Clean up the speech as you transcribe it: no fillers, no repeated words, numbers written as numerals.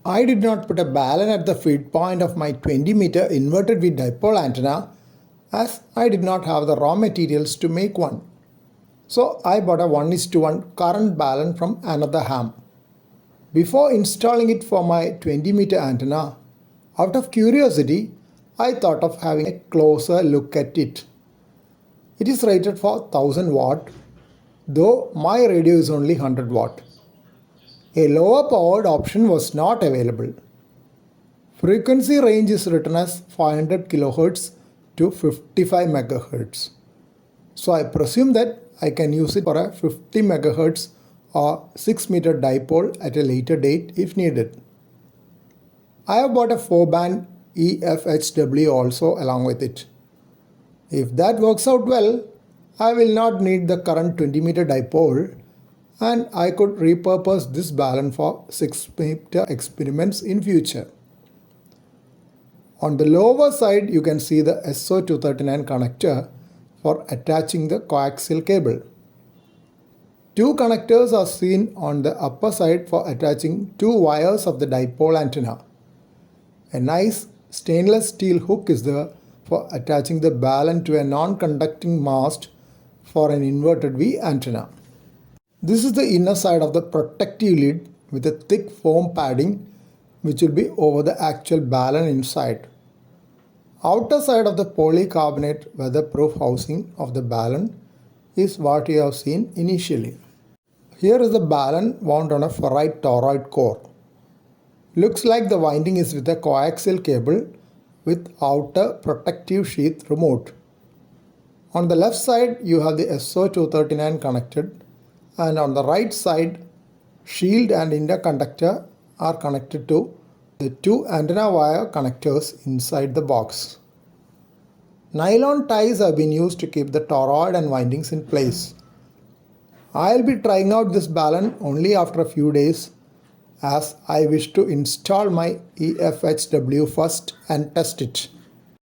I did not put a balun at the feed point of my 20-meter inverted V dipole antenna as I did not have the raw materials to make one. So I bought a 1:1 current balun from another ham. Before installing it for my 20-meter antenna, out of curiosity, I thought of having a closer look at it. It is rated for 1000 watt, though my radio is only 100 watt. A lower powered option was not available. Frequency range is written as 500 kHz to 55 MHz. So I presume that I can use it for a 50 MHz or 6-meter dipole at a later date if needed. I have bought a 4-band EFHW also along with it. If that works out well, I will not need the current 20-meter dipole and I could repurpose this balun for 6-meter experiments in future. On the lower side, you can see the SO239 connector for attaching the coaxial cable. Two connectors are seen on the upper side for attaching two wires of the dipole antenna. A nice stainless steel hook is there for attaching the balun to a non-conducting mast for an inverted V antenna. This is the inner side of the protective lid with a thick foam padding which will be over the actual balun inside. Outer side of the polycarbonate weatherproof housing of the balun is what you have seen initially. Here is the balun wound on a ferrite toroid core. Looks like the winding is with a coaxial cable with outer protective sheath removed. On the left side you have the SO239 connected, and on the right side shield and interconductor are connected to the two antenna wire connectors inside the box. Nylon ties have been used to keep the toroid and windings in place. I will be trying out this balun only after a few days as I wish to install my EFHW first and test it.